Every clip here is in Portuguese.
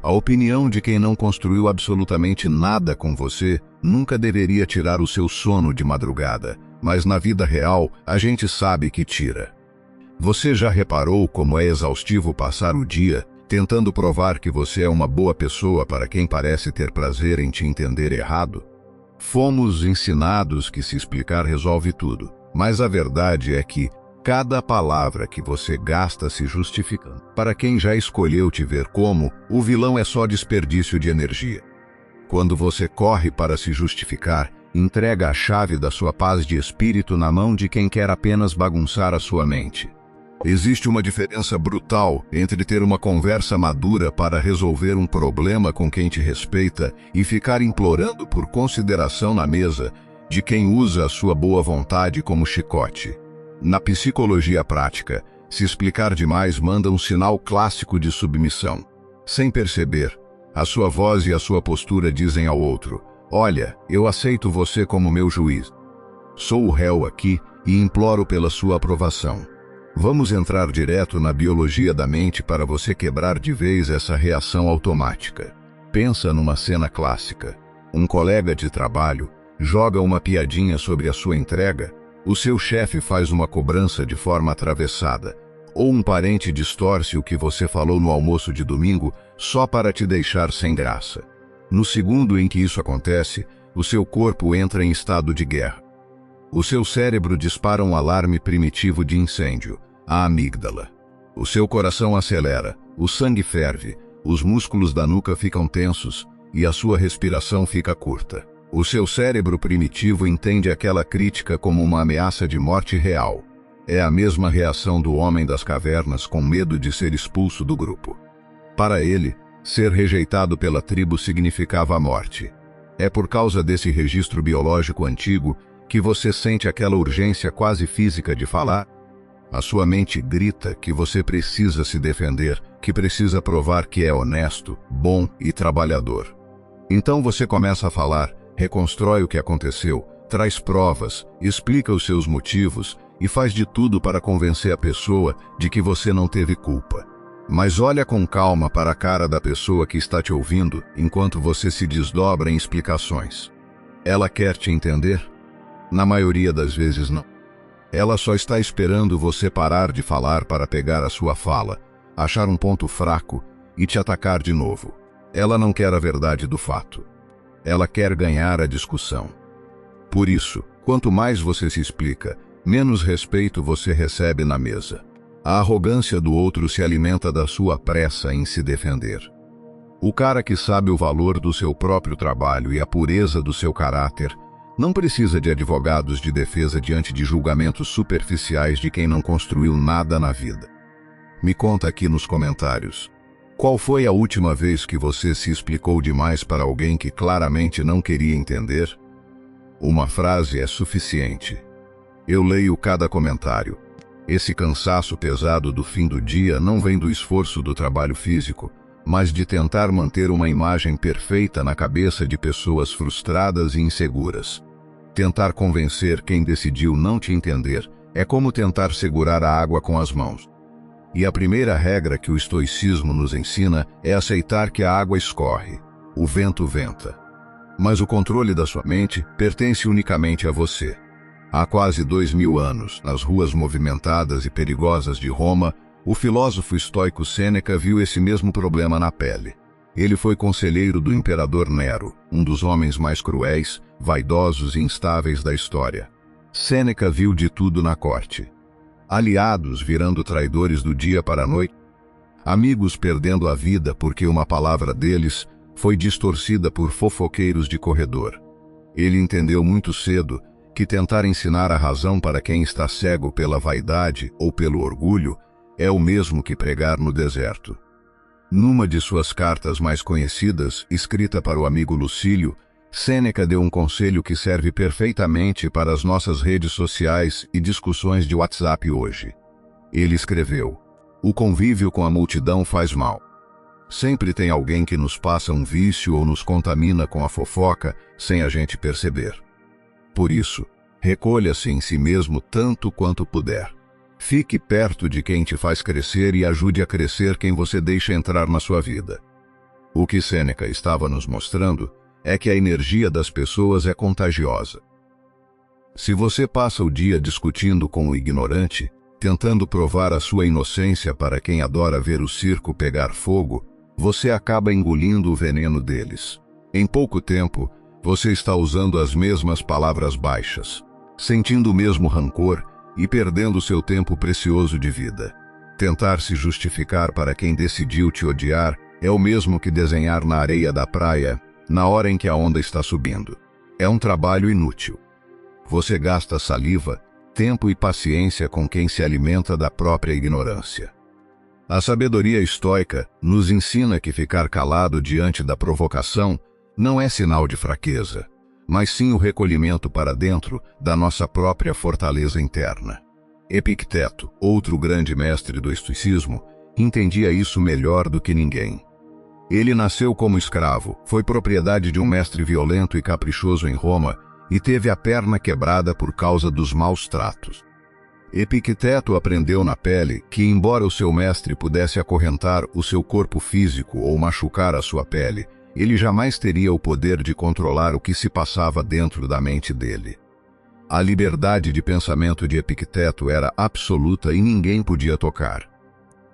A opinião de quem não construiu absolutamente nada com você nunca deveria tirar o seu sono de madrugada, mas na vida real a gente sabe que tira. Você já reparou como é exaustivo passar o dia tentando provar que você é uma boa pessoa para quem parece ter prazer em te entender errado? Fomos ensinados que se explicar resolve tudo, mas a verdade é que cada palavra que você gasta se justificando para quem já escolheu te ver como o vilão é só desperdício de energia. Quando você corre para se justificar, entrega a chave da sua paz de espírito na mão de quem quer apenas bagunçar a sua mente. Existe uma diferença brutal entre ter uma conversa madura para resolver um problema com quem te respeita e ficar implorando por consideração na mesa de quem usa a sua boa vontade como chicote. Na psicologia prática, se explicar demais manda um sinal clássico de submissão. Sem perceber, a sua voz e a sua postura dizem ao outro: olha, eu aceito você como meu juiz. Sou o réu aqui e imploro pela sua aprovação. Vamos entrar direto na biologia da mente para você quebrar de vez essa reação automática. Pensa numa cena clássica. Um colega de trabalho joga uma piadinha sobre a sua entrega, o seu chefe faz uma cobrança de forma atravessada, ou um parente distorce o que você falou no almoço de domingo só para te deixar sem graça. No segundo em que isso acontece, o seu corpo entra em estado de guerra. O seu cérebro dispara um alarme primitivo de incêndio, a amígdala. O seu coração acelera, o sangue ferve, os músculos da nuca ficam tensos e a sua respiração fica curta. O seu cérebro primitivo entende aquela crítica como uma ameaça de morte real. É a mesma reação do homem das cavernas com medo de ser expulso do grupo. Para ele, ser rejeitado pela tribo significava a morte. É por causa desse registro biológico antigo que você sente aquela urgência quase física de falar. A sua mente grita que você precisa se defender, que precisa provar que é honesto, bom e trabalhador. Então você começa a falar, reconstrói o que aconteceu, traz provas, explica os seus motivos e faz de tudo para convencer a pessoa de que você não teve culpa. Mas olha com calma para a cara da pessoa que está te ouvindo enquanto você se desdobra em explicações. Ela quer te entender? Na maioria das vezes não. Ela só está esperando você parar de falar para pegar a sua fala, achar um ponto fraco e te atacar de novo. Ela não quer a verdade do fato. Ela quer ganhar a discussão. Por isso, quanto mais você se explica, menos respeito você recebe na mesa. A arrogância do outro se alimenta da sua pressa em se defender. O cara que sabe o valor do seu próprio trabalho e a pureza do seu caráter não precisa de advogados de defesa diante de julgamentos superficiais de quem não construiu nada na vida. Me conta aqui nos comentários. Qual foi a última vez que você se explicou demais para alguém que claramente não queria entender? Uma frase é suficiente. Eu leio cada comentário. Esse cansaço pesado do fim do dia não vem do esforço do trabalho físico, mas de tentar manter uma imagem perfeita na cabeça de pessoas frustradas e inseguras. Tentar convencer quem decidiu não te entender é como tentar segurar a água com as mãos. E a primeira regra que o estoicismo nos ensina é aceitar que a água escorre, o vento venta. Mas o controle da sua mente pertence unicamente a você. Há quase 2000 anos, nas ruas movimentadas e perigosas de Roma, o filósofo estoico Sêneca viu esse mesmo problema na pele. Ele foi conselheiro do imperador Nero, um dos homens mais cruéis, vaidosos e instáveis da história. Sêneca viu de tudo na corte. Aliados virando traidores do dia para a noite, amigos perdendo a vida porque uma palavra deles foi distorcida por fofoqueiros de corredor. Ele entendeu muito cedo que tentar ensinar a razão para quem está cego pela vaidade ou pelo orgulho é o mesmo que pregar no deserto. Numa de suas cartas mais conhecidas, escrita para o amigo Lucílio, Sêneca deu um conselho que serve perfeitamente para as nossas redes sociais e discussões de WhatsApp hoje. Ele escreveu: "O convívio com a multidão faz mal. Sempre tem alguém que nos passa um vício ou nos contamina com a fofoca sem a gente perceber. Por isso, recolha-se em si mesmo tanto quanto puder. Fique perto de quem te faz crescer e ajude a crescer quem você deixa entrar na sua vida." O que Sêneca estava nos mostrando é que a energia das pessoas é contagiosa. Se você passa o dia discutindo com o ignorante, tentando provar a sua inocência para quem adora ver o circo pegar fogo, você acaba engolindo o veneno deles. Em pouco tempo, você está usando as mesmas palavras baixas, sentindo o mesmo rancor e perdendo seu tempo precioso de vida. Tentar se justificar para quem decidiu te odiar é o mesmo que desenhar na areia da praia na hora em que a onda está subindo. É um trabalho inútil. Você gasta saliva, tempo e paciência com quem se alimenta da própria ignorância. A sabedoria estoica nos ensina que ficar calado diante da provocação não é sinal de fraqueza, mas sim o recolhimento para dentro da nossa própria fortaleza interna. Epicteto, outro grande mestre do estoicismo, entendia isso melhor do que ninguém. Ele nasceu como escravo, foi propriedade de um mestre violento e caprichoso em Roma e teve a perna quebrada por causa dos maus tratos. Epicteto aprendeu na pele que, embora o seu mestre pudesse acorrentar o seu corpo físico ou machucar a sua pele, ele jamais teria o poder de controlar o que se passava dentro da mente dele. A liberdade de pensamento de Epicteto era absoluta e ninguém podia tocar.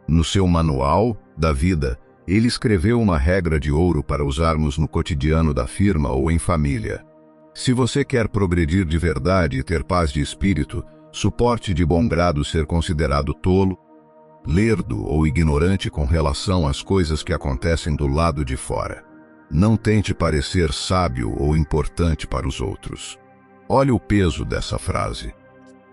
No seu Manual da Vida, ele escreveu uma regra de ouro para usarmos no cotidiano da firma ou em família. Se você quer progredir de verdade e ter paz de espírito, suporte de bom grado ser considerado tolo, lerdo ou ignorante com relação às coisas que acontecem do lado de fora. Não tente parecer sábio ou importante para os outros. Olha o peso dessa frase.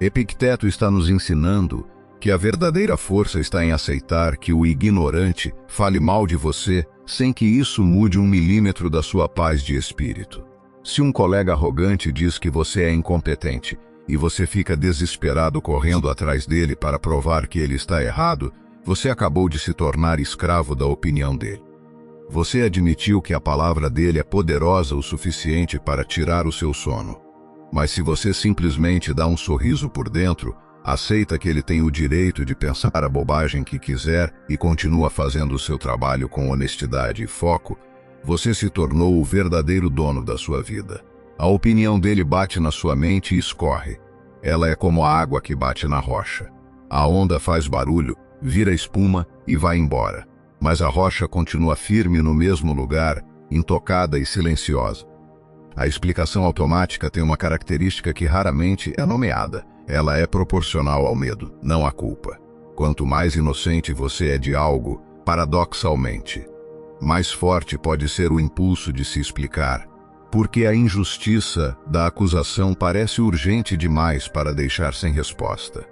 Epicteto está nos ensinando que a verdadeira força está em aceitar que o ignorante fale mal de você sem que isso mude 1 milímetro da sua paz de espírito. Se um colega arrogante diz que você é incompetente e você fica desesperado correndo atrás dele para provar que ele está errado, você acabou de se tornar escravo da opinião dele. Você admitiu que a palavra dele é poderosa o suficiente para tirar o seu sono. Mas se você simplesmente dá um sorriso por dentro, aceita que ele tem o direito de pensar a bobagem que quiser e continua fazendo o seu trabalho com honestidade e foco, você se tornou o verdadeiro dono da sua vida. A opinião dele bate na sua mente e escorre. Ela é como a água que bate na rocha. A onda faz barulho, vira espuma e vai embora. Mas a rocha continua firme no mesmo lugar, intocada e silenciosa. A explicação automática tem uma característica que raramente é nomeada. Ela é proporcional ao medo, não à culpa. Quanto mais inocente você é de algo, paradoxalmente, mais forte pode ser o impulso de se explicar, porque a injustiça da acusação parece urgente demais para deixar sem resposta.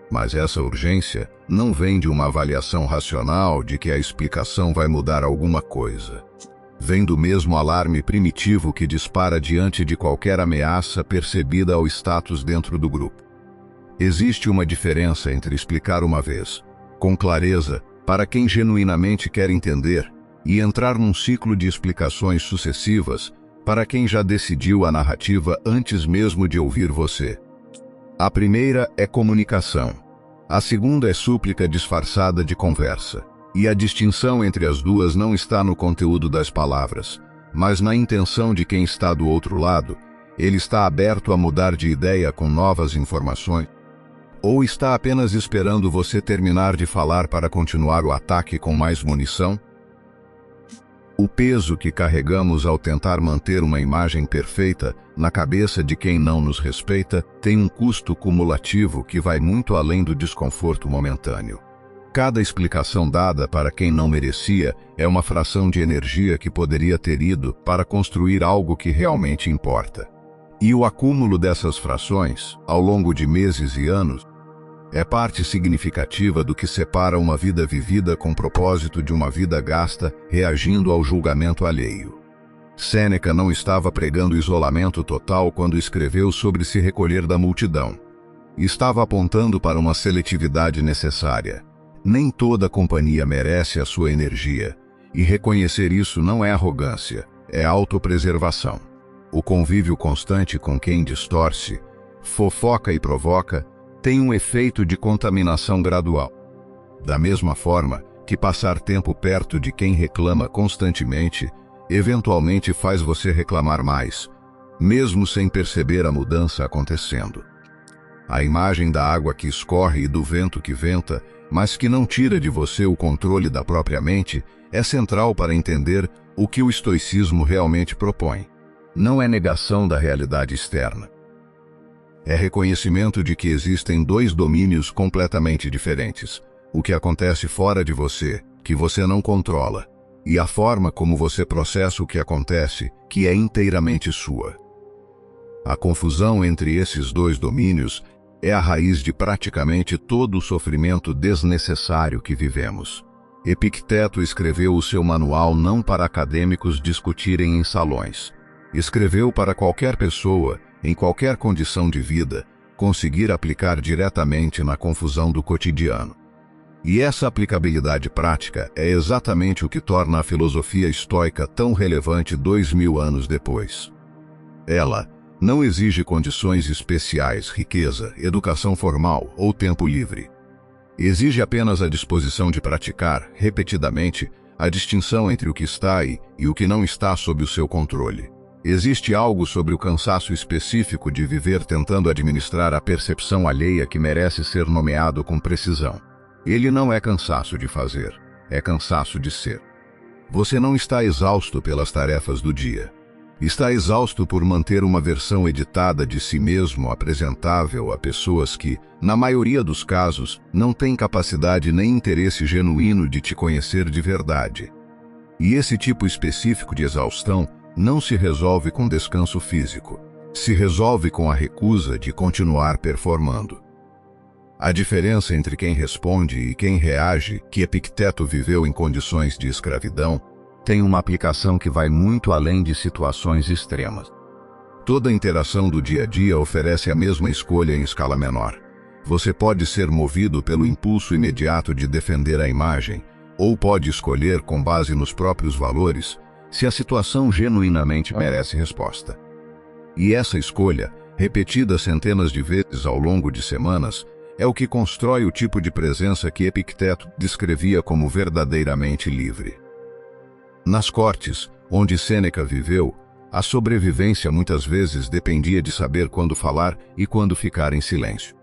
Mas essa urgência não vem de uma avaliação racional de que a explicação vai mudar alguma coisa. Vem do mesmo alarme primitivo que dispara diante de qualquer ameaça percebida ao status dentro do grupo. Existe uma diferença entre explicar uma vez, com clareza, para quem genuinamente quer entender, e entrar num ciclo de explicações sucessivas para quem já decidiu a narrativa antes mesmo de ouvir você. A primeira é comunicação. A segunda é súplica disfarçada de conversa. E a distinção entre as duas não está no conteúdo das palavras, mas na intenção de quem está do outro lado. Ele está aberto a mudar de ideia com novas informações? Ou está apenas esperando você terminar de falar para continuar o ataque com mais munição? O peso que carregamos ao tentar manter uma imagem perfeita na cabeça de quem não nos respeita tem um custo cumulativo que vai muito além do desconforto momentâneo. Cada explicação dada para quem não merecia é uma fração de energia que poderia ter ido para construir algo que realmente importa. E o acúmulo dessas frações, ao longo de meses e anos, é parte significativa do que separa uma vida vivida com propósito de uma vida gasta reagindo ao julgamento alheio. Sêneca não estava pregando isolamento total quando escreveu sobre se recolher da multidão. Estava apontando para uma seletividade necessária. Nem toda companhia merece a sua energia, e reconhecer isso não é arrogância, é autopreservação. O convívio constante com quem distorce, fofoca e provoca tem um efeito de contaminação gradual. Da mesma forma, que passar tempo perto de quem reclama constantemente, eventualmente faz você reclamar mais, mesmo sem perceber a mudança acontecendo. A imagem da água que escorre e do vento que venta, mas que não tira de você o controle da própria mente, é central para entender o que o estoicismo realmente propõe. Não é negação da realidade externa. É reconhecimento de que existem dois domínios completamente diferentes: o que acontece fora de você, que você não controla, e a forma como você processa o que acontece, que é inteiramente sua. A confusão entre esses dois domínios é a raiz de praticamente todo o sofrimento desnecessário que vivemos. Epicteto escreveu o seu manual não para acadêmicos discutirem em salões. Escreveu para qualquer pessoa, em qualquer condição de vida, conseguir aplicar diretamente na confusão do cotidiano. E essa aplicabilidade prática é exatamente o que torna a filosofia estoica tão relevante 2000 anos depois. Ela não exige condições especiais, riqueza, educação formal ou tempo livre. Exige apenas a disposição de praticar, repetidamente, a distinção entre o que está e o que não está sob o seu controle. Existe algo sobre o cansaço específico de viver tentando administrar a percepção alheia que merece ser nomeado com precisão. Ele não é cansaço de fazer, é cansaço de ser. Você não está exausto pelas tarefas do dia. Está exausto por manter uma versão editada de si mesmo apresentável a pessoas que, na maioria dos casos, não têm capacidade nem interesse genuíno de te conhecer de verdade. E esse tipo específico de exaustão não se resolve com descanso físico. Se resolve com a recusa de continuar performando. A diferença entre quem responde e quem reage, que Epicteto viveu em condições de escravidão, tem uma aplicação que vai muito além de situações extremas. Toda interação do dia a dia oferece a mesma escolha em escala menor. Você pode ser movido pelo impulso imediato de defender a imagem, ou pode escolher com base nos próprios valores, se a situação genuinamente merece resposta. E essa escolha, repetida centenas de vezes ao longo de semanas, é o que constrói o tipo de presença que Epicteto descrevia como verdadeiramente livre. Nas cortes, onde Sêneca viveu, a sobrevivência muitas vezes dependia de saber quando falar e quando ficar em silêncio.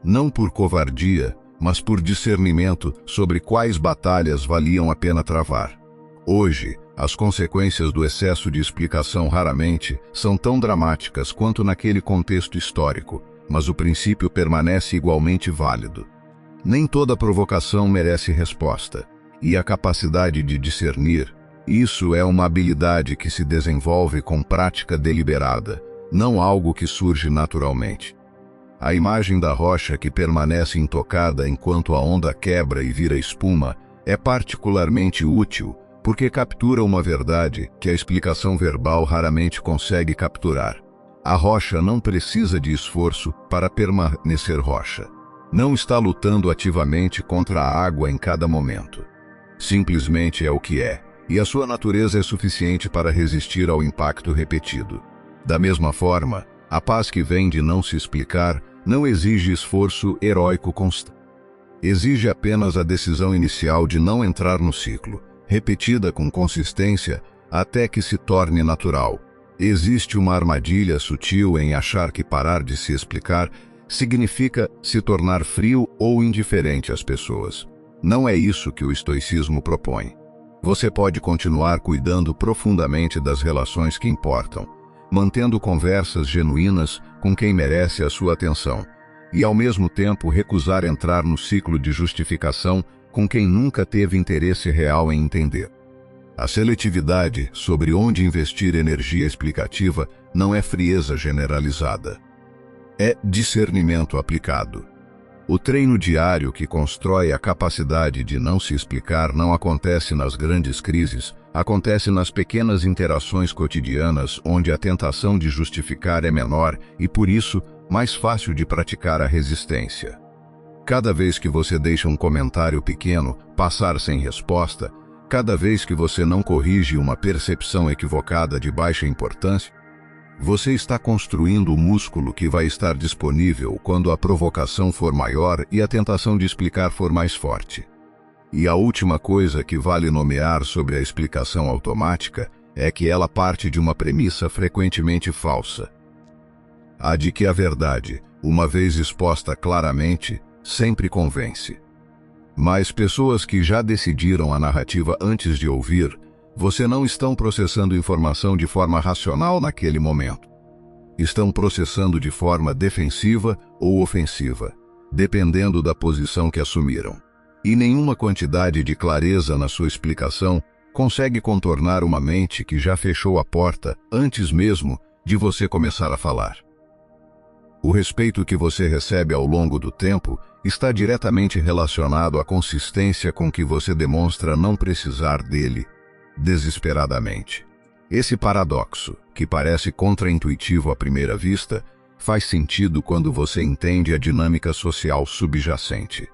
Não por covardia, mas por discernimento sobre quais batalhas valiam a pena travar. Hoje, as consequências do excesso de explicação raramente são tão dramáticas quanto naquele contexto histórico, mas o princípio permanece igualmente válido. Nem toda provocação merece resposta, e a capacidade de discernir, isso é uma habilidade que se desenvolve com prática deliberada, não algo que surge naturalmente. A imagem da rocha que permanece intocada enquanto a onda quebra e vira espuma é particularmente útil porque captura uma verdade que a explicação verbal raramente consegue capturar. A rocha não precisa de esforço para permanecer rocha. Não está lutando ativamente contra a água em cada momento. Simplesmente é o que é, e a sua natureza é suficiente para resistir ao impacto repetido. Da mesma forma, a paz que vem de não se explicar não exige esforço heróico constante. Exige apenas a decisão inicial de não entrar no ciclo, repetida com consistência até que se torne natural. Existe uma armadilha sutil em achar que parar de se explicar significa se tornar frio ou indiferente às pessoas. Não é isso que o estoicismo propõe. Você pode continuar cuidando profundamente das relações que importam, mantendo conversas genuínas com quem merece a sua atenção, e ao mesmo tempo recusar entrar no ciclo de justificação com quem nunca teve interesse real em entender. A seletividade sobre onde investir energia explicativa não é frieza generalizada. É discernimento aplicado. O treino diário que constrói a capacidade de não se explicar não acontece nas grandes crises, acontece nas pequenas interações cotidianas onde a tentação de justificar é menor e, por isso, mais fácil de praticar a resistência. Cada vez que você deixa um comentário pequeno passar sem resposta, cada vez que você não corrige uma percepção equivocada de baixa importância, você está construindo o músculo que vai estar disponível quando a provocação for maior e a tentação de explicar for mais forte. E a última coisa que vale nomear sobre a explicação automática é que ela parte de uma premissa frequentemente falsa. A de que a verdade, uma vez exposta claramente, sempre convence. Mas pessoas que já decidiram a narrativa antes de ouvir, você não estão processando informação de forma racional naquele momento. Estão processando de forma defensiva ou ofensiva, dependendo da posição que assumiram. E nenhuma quantidade de clareza na sua explicação consegue contornar uma mente que já fechou a porta antes mesmo de você começar a falar. O respeito que você recebe ao longo do tempo está diretamente relacionado à consistência com que você demonstra não precisar dele desesperadamente. Esse paradoxo, que parece contraintuitivo à primeira vista, faz sentido quando você entende a dinâmica social subjacente.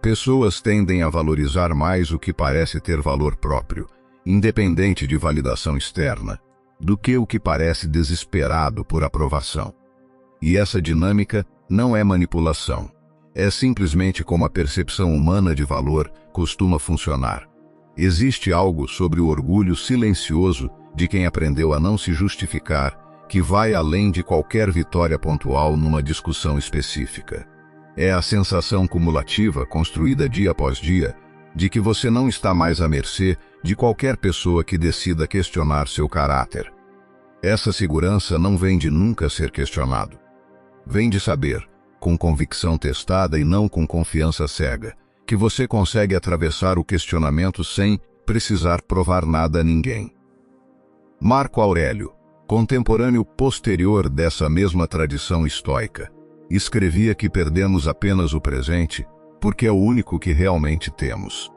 Pessoas tendem a valorizar mais o que parece ter valor próprio, independente de validação externa, do que o que parece desesperado por aprovação. E essa dinâmica não é manipulação. É simplesmente como a percepção humana de valor costuma funcionar. Existe algo sobre o orgulho silencioso de quem aprendeu a não se justificar, que vai além de qualquer vitória pontual numa discussão específica. É a sensação cumulativa, construída dia após dia, de que você não está mais à mercê de qualquer pessoa que decida questionar seu caráter. Essa segurança não vem de nunca ser questionado. Vem de saber, com convicção testada e não com confiança cega, que você consegue atravessar o questionamento sem precisar provar nada a ninguém. Marco Aurélio, contemporâneo posterior dessa mesma tradição estoica, escrevia que perdemos apenas o presente porque é o único que realmente temos.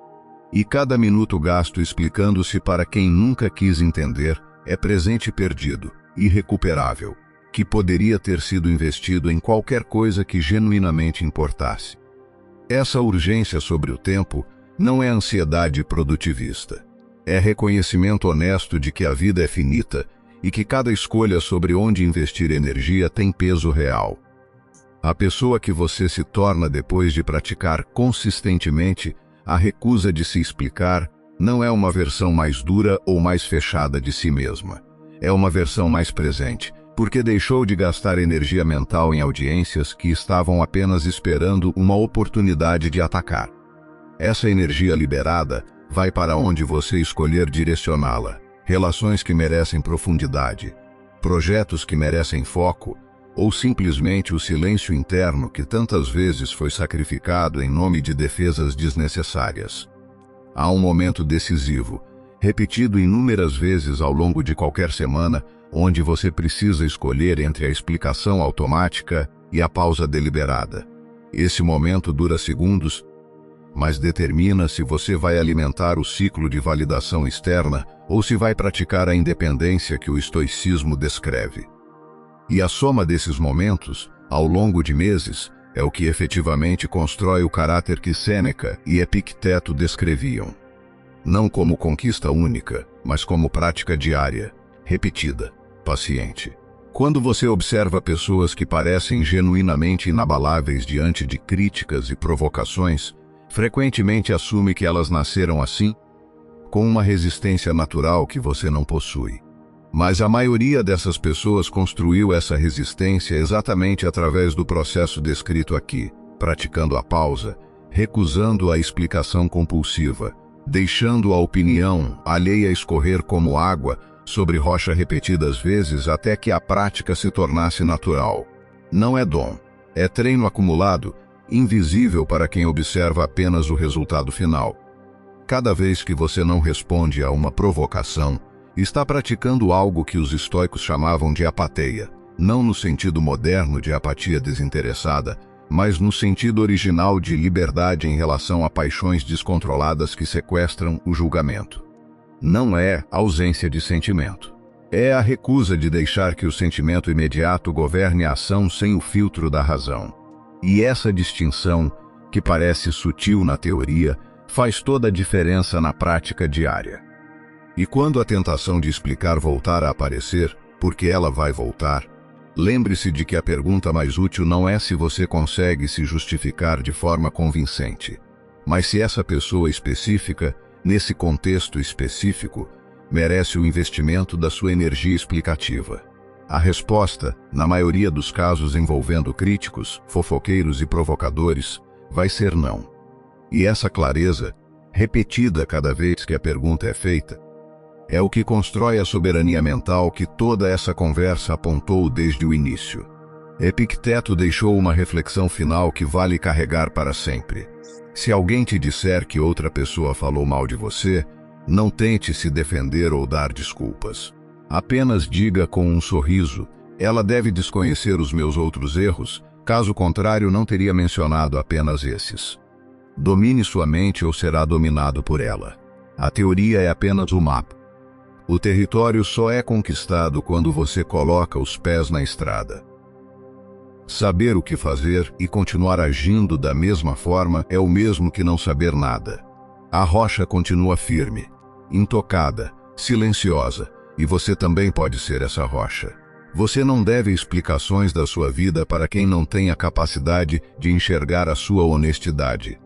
E cada minuto gasto explicando-se para quem nunca quis entender é presente perdido, irrecuperável, que poderia ter sido investido em qualquer coisa que genuinamente importasse. Essa urgência sobre o tempo não é ansiedade produtivista. É reconhecimento honesto de que a vida é finita e que cada escolha sobre onde investir energia tem peso real. A pessoa que você se torna depois de praticar consistentemente a recusa de se explicar não é uma versão mais dura ou mais fechada de si mesma. É uma versão mais presente, porque deixou de gastar energia mental em audiências que estavam apenas esperando uma oportunidade de atacar. Essa energia liberada vai para onde você escolher direcioná-la. Relações que merecem profundidade, projetos que merecem foco, ou simplesmente o silêncio interno que tantas vezes foi sacrificado em nome de defesas desnecessárias. Há um momento decisivo, repetido inúmeras vezes ao longo de qualquer semana, onde você precisa escolher entre a explicação automática e a pausa deliberada. Esse momento dura segundos, mas determina se você vai alimentar o ciclo de validação externa ou se vai praticar a independência que o estoicismo descreve. E a soma desses momentos, ao longo de meses, é o que efetivamente constrói o caráter que Sêneca e Epicteto descreviam. Não como conquista única, mas como prática diária, repetida, paciente. Quando você observa pessoas que parecem genuinamente inabaláveis diante de críticas e provocações, frequentemente assume que elas nasceram assim, com uma resistência natural que você não possui. Mas a maioria dessas pessoas construiu essa resistência exatamente através do processo descrito aqui, praticando a pausa, recusando a explicação compulsiva, deixando a opinião alheia escorrer como água sobre rocha repetidas vezes até que a prática se tornasse natural. Não é dom, é treino acumulado, invisível para quem observa apenas o resultado final. Cada vez que você não responde a uma provocação, está praticando algo que os estoicos chamavam de apateia, não no sentido moderno de apatia desinteressada, mas no sentido original de liberdade em relação a paixões descontroladas que sequestram o julgamento. Não é ausência de sentimento. É a recusa de deixar que o sentimento imediato governe a ação sem o filtro da razão. E essa distinção, que parece sutil na teoria, faz toda a diferença na prática diária. E quando a tentação de explicar voltar a aparecer, porque ela vai voltar, lembre-se de que a pergunta mais útil não é se você consegue se justificar de forma convincente. Mas se essa pessoa específica, nesse contexto específico, merece o investimento da sua energia explicativa. A resposta, na maioria dos casos envolvendo críticos, fofoqueiros e provocadores, vai ser não. E essa clareza, repetida cada vez que a pergunta é feita, é o que constrói a soberania mental que toda essa conversa apontou desde o início. Epicteto deixou uma reflexão final que vale carregar para sempre. Se alguém te disser que outra pessoa falou mal de você, não tente se defender ou dar desculpas. Apenas diga com um sorriso: ela deve desconhecer os meus outros erros, caso contrário não teria mencionado apenas esses. Domine sua mente ou será dominado por ela. A teoria é apenas o mapa. O território só é conquistado quando você coloca os pés na estrada. Saber o que fazer e continuar agindo da mesma forma é o mesmo que não saber nada. A rocha continua firme, intocada, silenciosa, e você também pode ser essa rocha. Você não deve explicações da sua vida para quem não tem a capacidade de enxergar a sua honestidade.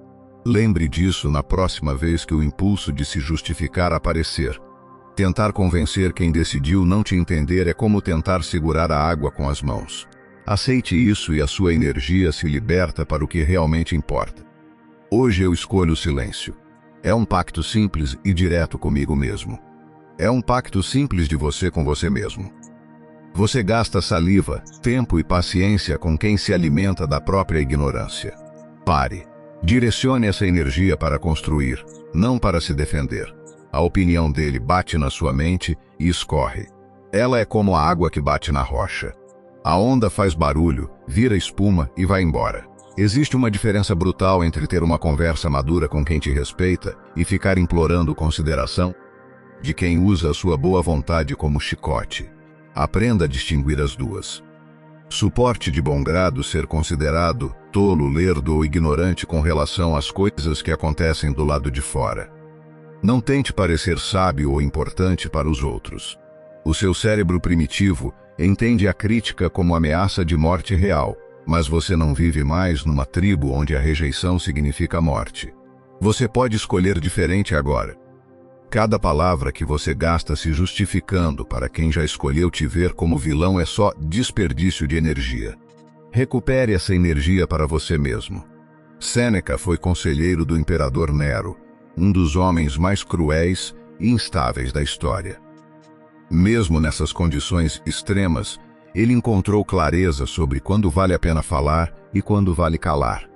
Lembre disso na próxima vez que o impulso de se justificar aparecer. Tentar convencer quem decidiu não te entender é como tentar segurar a água com as mãos. Aceite isso e a sua energia se liberta para o que realmente importa. Hoje eu escolho o silêncio. É um pacto simples e direto comigo mesmo. É um pacto simples de você com você mesmo. Você gasta saliva, tempo e paciência com quem se alimenta da própria ignorância. Pare. Direcione essa energia para construir, não para se defender. A opinião dele bate na sua mente e escorre. Ela é como a água que bate na rocha. A onda faz barulho, vira espuma e vai embora. Existe uma diferença brutal entre ter uma conversa madura com quem te respeita e ficar implorando consideração de quem usa a sua boa vontade como chicote. Aprenda a distinguir as duas. Suporte de bom grado ser considerado tolo, lerdo ou ignorante com relação às coisas que acontecem do lado de fora. Não tente parecer sábio ou importante para os outros. O seu cérebro primitivo entende a crítica como ameaça de morte real, mas você não vive mais numa tribo onde a rejeição significa morte. Você pode escolher diferente agora. Cada palavra que você gasta se justificando para quem já escolheu te ver como vilão é só desperdício de energia. Recupere essa energia para você mesmo. Sêneca foi conselheiro do imperador Nero, um dos homens mais cruéis e instáveis da história. Mesmo nessas condições extremas, ele encontrou clareza sobre quando vale a pena falar e quando vale calar.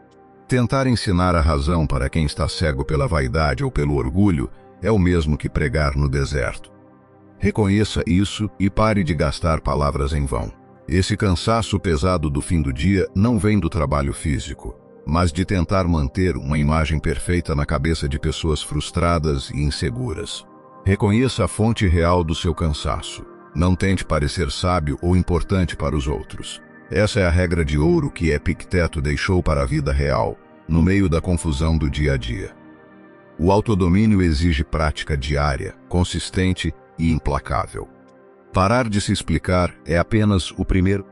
Tentar ensinar a razão para quem está cego pela vaidade ou pelo orgulho é o mesmo que pregar no deserto. Reconheça isso e pare de gastar palavras em vão. Esse cansaço pesado do fim do dia não vem do trabalho físico, mas de tentar manter uma imagem perfeita na cabeça de pessoas frustradas e inseguras. Reconheça a fonte real do seu cansaço. Não tente parecer sábio ou importante para os outros. Essa é a regra de ouro que Epicteto deixou para a vida real, no meio da confusão do dia a dia. O autodomínio exige prática diária, consistente e implacável. Parar de se explicar é apenas o primeiro.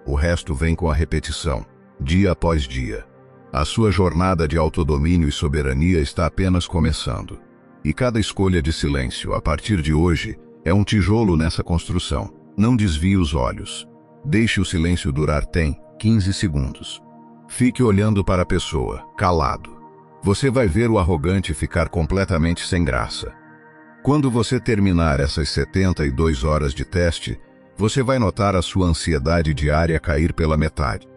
O resto vem com a repetição, dia após dia. A sua jornada de autodomínio e soberania está apenas começando. E cada escolha de silêncio, a partir de hoje, é um tijolo nessa construção. Não desvie os olhos. Deixe o silêncio durar 15 segundos. Fique olhando para a pessoa, calado. Você vai ver o arrogante ficar completamente sem graça. Quando você terminar essas 72 horas de teste, você vai notar a sua ansiedade diária cair pela metade.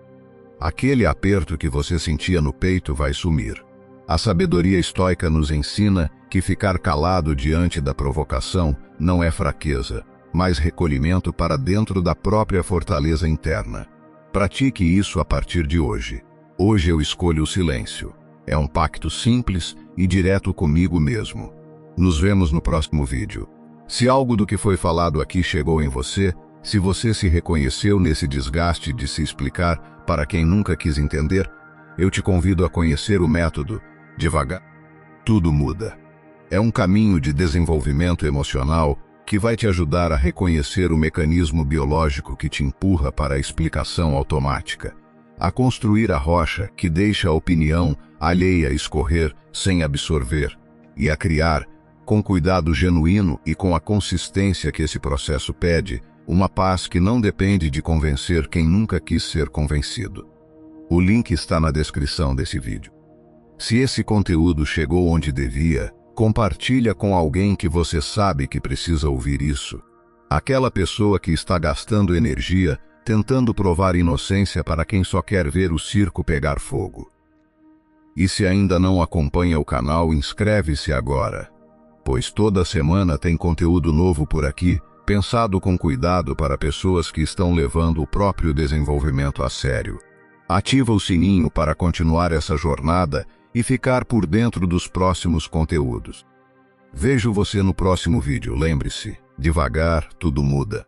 Aquele aperto que você sentia no peito vai sumir. A sabedoria estoica nos ensina que ficar calado diante da provocação não é fraqueza, mas recolhimento para dentro da própria fortaleza interna. Pratique isso a partir de hoje. Hoje eu escolho o silêncio. É um pacto simples e direto comigo mesmo. Nos vemos no próximo vídeo. Se algo do que foi falado aqui chegou em você, se você se reconheceu nesse desgaste de se explicar para quem nunca quis entender, eu te convido a conhecer o método Devagar. Tudo muda. É um caminho de desenvolvimento emocional que vai te ajudar a reconhecer o mecanismo biológico que te empurra para a explicação automática. a construir a rocha que deixa a opinião alheia escorrer sem absorver, e a criar, com cuidado genuíno e com a consistência que esse processo pede, uma paz que não depende de convencer quem nunca quis ser convencido. O link está na descrição desse vídeo. Se esse conteúdo chegou onde devia, compartilha com alguém que você sabe que precisa ouvir isso. Aquela pessoa que está gastando energia tentando provar inocência para quem só quer ver o circo pegar fogo. E se ainda não acompanha o canal, inscreve-se agora, pois toda semana tem conteúdo novo por aqui, pensado com cuidado para pessoas que estão levando o próprio desenvolvimento a sério. Ativa o sininho para continuar essa jornada e ficar por dentro dos próximos conteúdos. Vejo você no próximo vídeo. Lembre-se, devagar tudo muda.